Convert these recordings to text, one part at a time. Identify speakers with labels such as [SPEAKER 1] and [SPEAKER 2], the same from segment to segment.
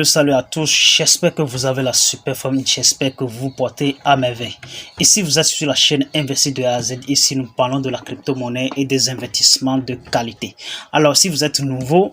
[SPEAKER 1] Salut à tous, j'espère que vous avez la super forme, j'espère que vous portez à merveille. Ici vous êtes sur la chaîne Investi de A à Z, ici nous parlons de la crypto-monnaie et des investissements de qualité. Alors si vous êtes nouveau,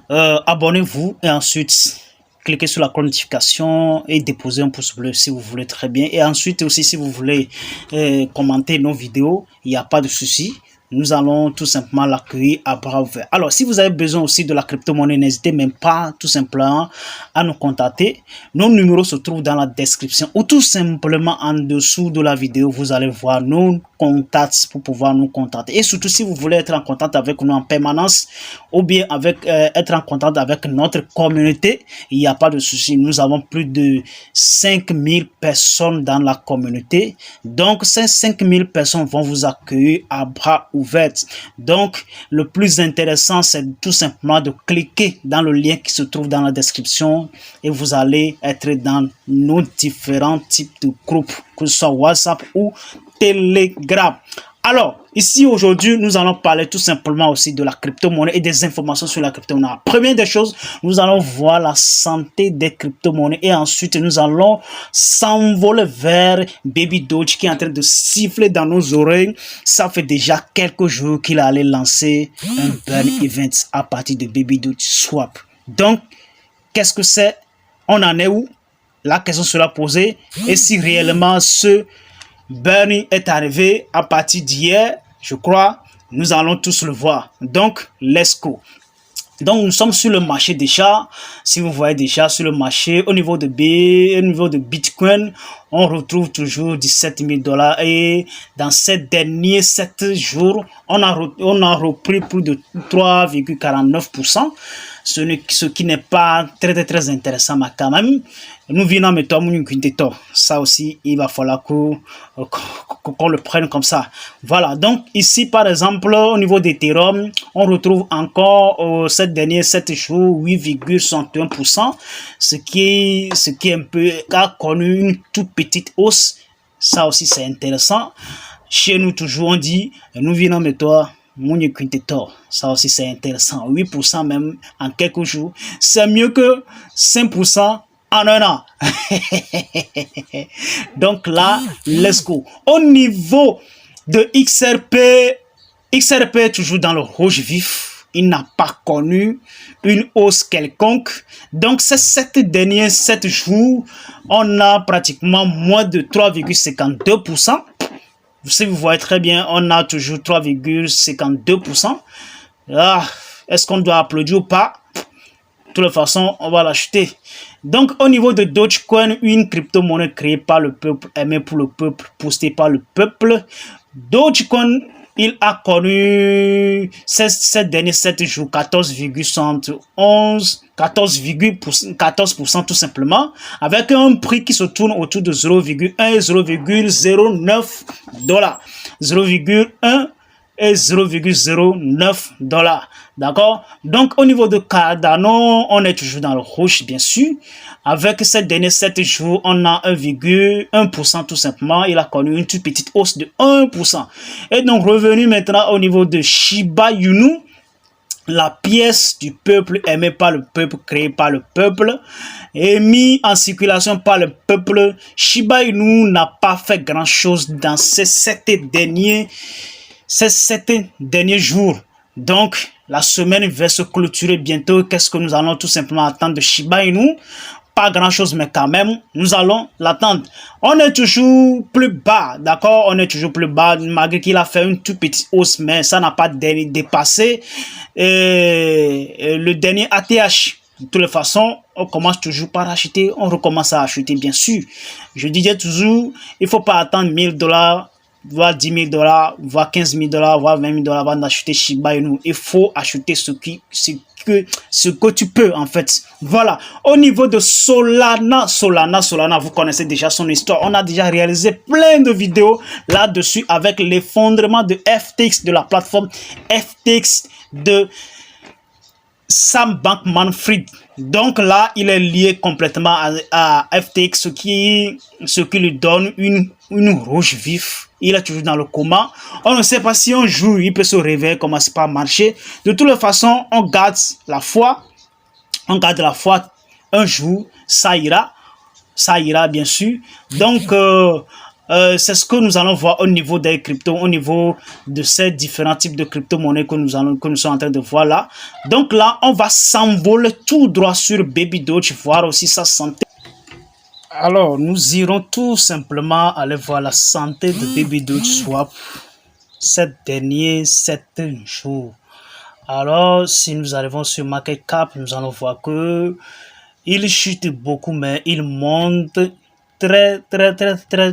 [SPEAKER 1] abonnez-vous et ensuite cliquez sur la cloche de notification et déposez un pouce bleu si vous voulez, très bien. Et ensuite aussi si vous voulez commenter nos vidéos, il n'y a pas de souci. Nous allons tout simplement l'accueillir à bras ouverts. Alors, si vous avez besoin aussi de la crypto-monnaie, n'hésitez même pas tout simplement à nous contacter. Nos numéros se trouvent dans la description ou tout simplement en dessous de la vidéo. Vous allez voir nos contacts pour pouvoir nous contacter. Et surtout, si vous voulez être en contact avec nous en permanence ou bien être en contact avec notre communauté, il n'y a pas de souci. Nous avons plus de 5000 personnes dans la communauté. Donc, ces 5000 personnes vont vous accueillir à bras ouverts. Donc, le plus intéressant, c'est tout simplement de cliquer dans le lien qui se trouve dans la description et vous allez être dans nos différents types de groupes, que ce soit WhatsApp ou Telegram. Alors, ici aujourd'hui, nous allons parler tout simplement aussi de la crypto-monnaie et des informations sur la crypto-monnaie. Première des choses, nous allons voir la santé des crypto-monnaies et ensuite nous allons s'envoler vers Baby Doge qui est en train de siffler dans nos oreilles. Ça fait déjà quelques jours qu'il allait lancer un burn event à partir de Baby Doge Swap. Donc, qu'est-ce que c'est? On en est où? La question sera posée. Et si réellement ce burn est arrivé à partir d'hier, je crois, nous allons tous le voir. Donc, let's go. Donc, nous sommes sur le marché déjà. Si vous voyez déjà sur le marché, au niveau de Bitcoin, on retrouve toujours 17 000 $. Et dans ces derniers 7 jours, on a repris plus de 3,49%. Ce qui n'est pas très intéressant, mais quand même, nous venons mettre ça aussi, il va falloir qu'on le prenne comme ça. Voilà, donc ici par exemple, au niveau d'Ethereum, on retrouve encore ces derniers 7 jours 8,61%, ce qui est un peu, a connu une toute petite hausse. Ça aussi c'est intéressant. Chez nous toujours on dit, nous venons mettre ça aussi c'est intéressant. 8% même en quelques jours, c'est mieux que 5% en un an. Donc là, let's go. Au niveau de XRP est toujours dans le rouge vif. Il n'a pas connu une hausse quelconque. Donc ces 7 jours, on a pratiquement moins de 3,52%. Si vous voyez très bien, on a toujours 3,52%. Ah, est-ce qu'on doit applaudir ou pas? De toute façon, on va l'acheter. Donc, au niveau de Dogecoin, une crypto-monnaie créée par le peuple, aimée pour le peuple, postée par le peuple. Dogecoin, il a connu ces derniers 7 jours 14% tout simplement, avec un prix qui se tourne autour de 0,1 et 0,09 $. 0,1 et 0,09 $. D'accord? Donc, au niveau de Cardano, on est toujours dans le rouge, bien sûr. Avec ces derniers 7 jours, on a 1,1% tout simplement. Il a connu une toute petite hausse de 1%. Et donc, revenu maintenant au niveau de Shiba Inu, la pièce du peuple aimée par le peuple, créée par le peuple, et mis en circulation par le peuple. Shiba Inu n'a pas fait grand-chose dans ces 7 derniers jours. Donc, la semaine va se clôturer bientôt. Qu'est-ce que nous allons tout simplement attendre de Shiba Inu? Pas grand-chose, mais quand même, nous allons l'attendre. On est toujours plus bas, d'accord? On est toujours plus bas, malgré qu'il a fait une toute petite hausse, mais ça n'a pas dépassé le dernier ATH. De toutes les façons, on commence toujours par acheter, on recommence à acheter, bien sûr. Je disais toujours, il ne faut pas attendre 1000 $, voire 10 000 $, voire 15 000 $, voire 20 000 $ avant d'acheter Shiba Inu. Il faut acheter ce que tu peux en fait. Voilà. Au niveau de Solana, vous connaissez déjà son histoire. On a déjà réalisé plein de vidéos là-dessus avec l'effondrement de FTX, de la plateforme FTX de Sam Bankman-Fried. Donc là, il est lié complètement à FTX, ce qui lui donne une rouge vif. Il est toujours dans le coma. On ne sait pas si un jour il peut se réveiller, commence pas à marcher. De toutes les façons, on garde la foi. On garde la foi un jour, ça ira bien sûr. Donc, c'est ce que nous allons voir au niveau des cryptos, au niveau de ces différents types de crypto-monnaies que nous sommes en train de voir là. Donc là, on va s'envoler tout droit sur Baby Doge, voir aussi sa santé. Alors, nous irons tout simplement aller voir la santé de Baby Doge Swap ces derniers 7 jours. Alors, si nous arrivons sur Market Cap, nous allons voir que il chute beaucoup, mais il monte très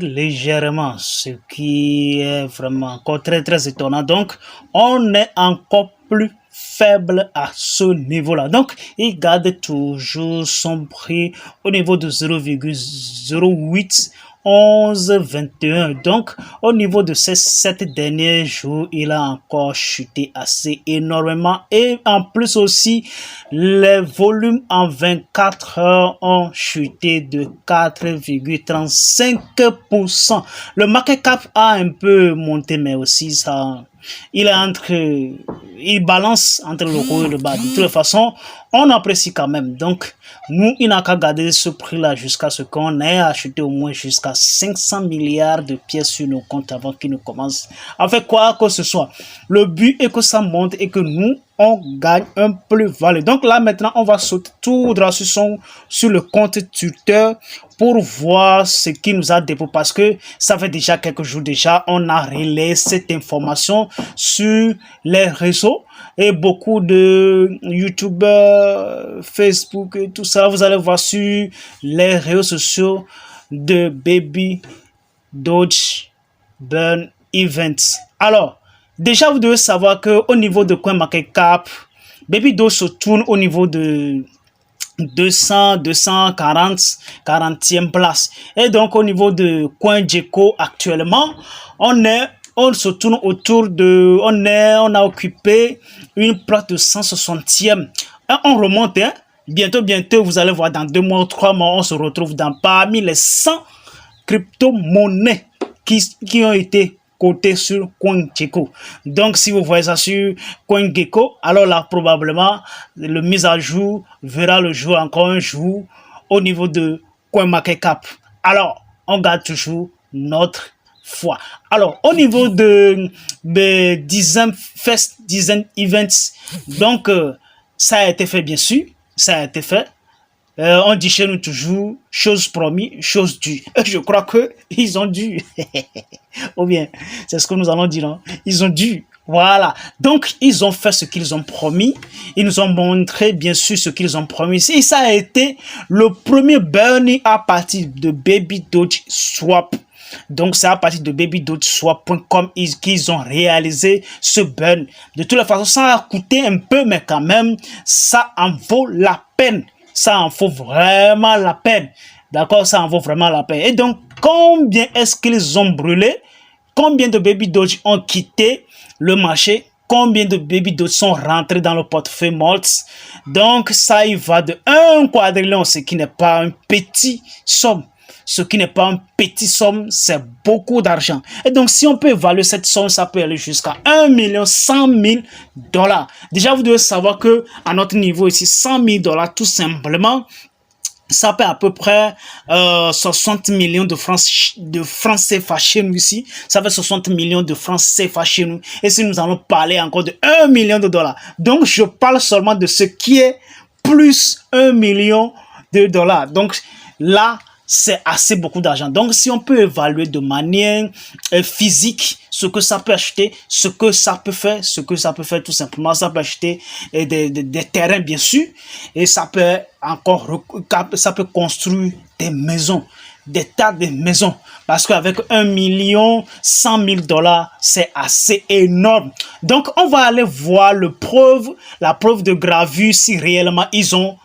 [SPEAKER 1] légèrement, ce qui est vraiment encore très étonnant. Donc, on est encore plus faible à ce niveau-là. Donc, il garde toujours son prix au niveau de 0,08 11,21. Donc, au niveau de ces 7 derniers jours, il a encore chuté assez énormément. Et en plus aussi, les volumes en 24 heures ont chuté de 4,35%. Le market cap a un peu monté, mais aussi ça... il balance entre le haut et le bas. De toute façon, on apprécie quand même. Donc, nous, il n'a qu'à garder ce prix-là jusqu'à ce qu'on ait acheté au moins jusqu'à 500 milliards de pièces sur nos comptes avant qu'il ne commence à faire quoi que ce soit. Le but est que ça monte et que nous, on gagne un plus-value. Donc là, maintenant, on va sauter tout droit sur le compte Twitter pour voir ce qui nous a déposé, parce que ça fait déjà quelques jours déjà, on a relayé cette information sur les réseaux et beaucoup de YouTubeurs, Facebook et tout ça, vous allez voir sur les réseaux sociaux de Baby Doge Burn Events. Alors, déjà, vous devez savoir qu'au niveau de CoinMarketCap, Baby Doge se tourne au niveau de 40e place. Et donc, au niveau de CoinGecko, actuellement, on se tourne autour de... On a occupé une place de 160e. Et on remonte, hein? Bientôt, vous allez voir, dans 2 mois ou 3 mois, on se retrouve parmi les 100 crypto-monnaies qui ont été côté sur CoinGecko. Donc, si vous voyez ça sur CoinGecko, alors là, probablement, le mise à jour verra le jour encore un jour au niveau de CoinMarketCap. Alors, on garde toujours notre foi. Alors, au niveau de Design Events, donc, ça a été fait, bien sûr. Ça a été fait. On dit chez nous toujours, chose promis, chose due. Je crois que ils ont dû. Ou bien, c'est ce que nous allons dire, non? Ils ont dû. Voilà. Donc, ils ont fait ce qu'ils ont promis. Ils nous ont montré, bien sûr, ce qu'ils ont promis. Et ça a été le premier burning à partir de Baby Doge Swap. Donc, c'est à partir de babydogeswap.com qu'ils ont réalisé ce burn. De toute façon, ça a coûté un peu, mais quand même, ça en vaut la peine. Ça en vaut vraiment la peine. D'accord, ça en vaut vraiment la peine. Et donc, combien est-ce qu'ils ont brûlé? Combien de Baby Doge ont quitté le marché? Combien de Baby Doge sont rentrés dans le portefeuille Maltz? Donc, ça y va de 1 quadrillion, ce qui n'est pas un petit somme. Ce qui n'est pas un petit somme, c'est beaucoup d'argent. Et donc, si on peut évaluer cette somme, ça peut aller jusqu'à 1 100 000 $. Déjà, vous devez savoir que à notre niveau ici, 100 000 $, tout simplement, ça fait à peu près 60 millions de francs CFA chez nous ici. Ça fait 60 millions de francs CFA chez nous. Et si nous allons parler encore de 1 million de $. Donc, je parle seulement de ce qui est plus 1 million de $. Donc, là, c'est assez beaucoup d'argent. Donc, si on peut évaluer de manière physique ce que ça peut acheter, ce que ça peut faire, tout simplement, ça peut acheter des terrains, bien sûr, et ça peut construire des maisons, des tas de maisons, parce qu'avec 1 100 000 $, c'est assez énorme. Donc, on va aller voir la preuve de gravure si réellement ils ont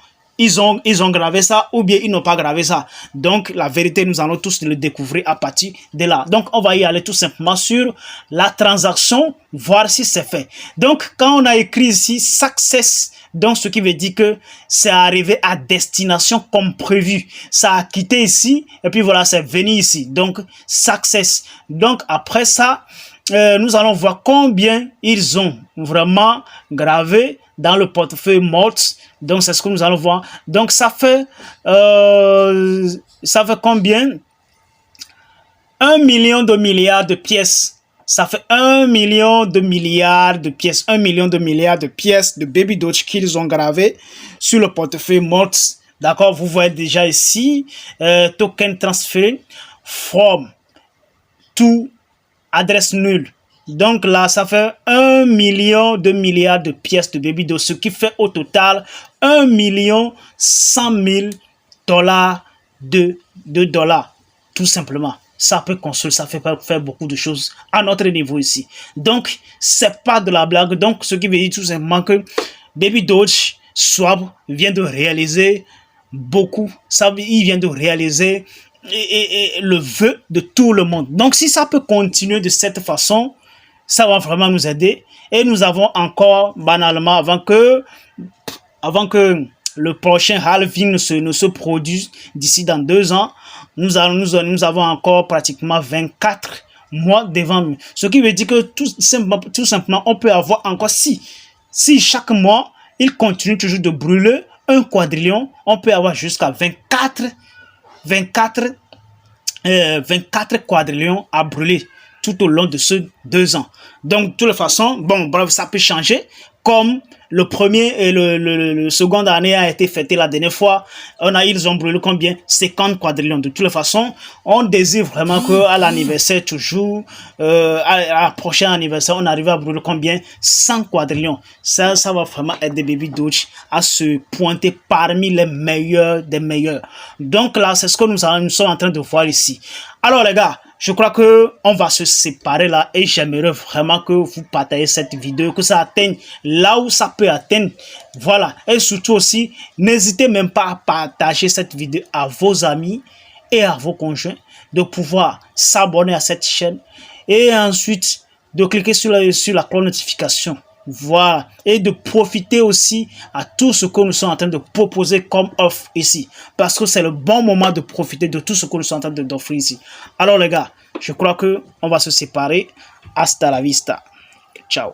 [SPEAKER 1] gravé ça ou bien ils n'ont pas gravé ça. Donc, la vérité, nous allons tous le découvrir à partir de là. Donc, on va y aller tout simplement sur la transaction, voir si c'est fait. Donc, quand on a écrit ici success, donc ce qui veut dire que c'est arrivé à destination comme prévu. Ça a quitté ici et puis voilà, c'est venu ici. Donc, success. Donc, après ça, nous allons voir combien ils ont vraiment gravé dans le portefeuille Morts. Donc, c'est ce que nous allons voir. Donc, ça fait combien? 1 million de milliards de pièces. Ça fait 1 million de milliards de pièces. 1 million de milliards de pièces de Baby Doge qu'ils ont gravé sur le portefeuille Morts. D'accord, vous voyez déjà ici, token transféré, from to adresse nulle. Donc là, ça fait 1 million de milliards de pièces de Baby Doge, ce qui fait au total 1 million 100 000 dollars de dollars, tout simplement. Ça peut construire, ça fait faire beaucoup de choses à notre niveau ici. Donc, c'est pas de la blague. Donc, ce qui veut dire tout simplement que Baby Doge Swap vient de réaliser beaucoup. Ça, il vient de réaliser le vœu de tout le monde. Donc, si ça peut continuer de cette façon, ça va vraiment nous aider. Et nous avons encore, banalement, avant que le prochain halving ne se produise d'ici dans 2 ans, nous avons encore pratiquement 24 mois devant nous. Ce qui veut dire que tout simplement, on peut avoir encore si chaque mois, il continue toujours de brûler un quadrillion, on peut avoir jusqu'à 24 quadrillions à brûler tout au long de ces 2 ans. Donc, de toute façon, bon, bref, ça peut changer. Comme le premier et le second année a été fêté la dernière fois, ils ont brûlé combien? 50 quadrillions. De toute façon, on désire vraiment qu'à l'anniversaire toujours, à la prochaine anniversaire, on arrive à brûler combien? 100 quadrillions. Ça va vraiment aider Baby Doge à se pointer parmi les meilleurs des meilleurs. Donc là, c'est ce que nous sommes en train de voir ici. Alors les gars, je crois que on va se séparer là et j'aimerais vraiment que vous partagez cette vidéo, que ça atteigne là où ça peut atteindre. Voilà. Et surtout aussi, n'hésitez même pas à partager cette vidéo à vos amis et à vos conjoints, de pouvoir s'abonner à cette chaîne et ensuite de cliquer sur la cloche notification. Voilà, et de profiter aussi à tout ce que nous sommes en train de proposer comme offre ici, parce que c'est le bon moment de profiter de tout ce que nous sommes en train d'offrir ici. Alors les gars, je crois que on va se séparer. Hasta la vista. Ciao.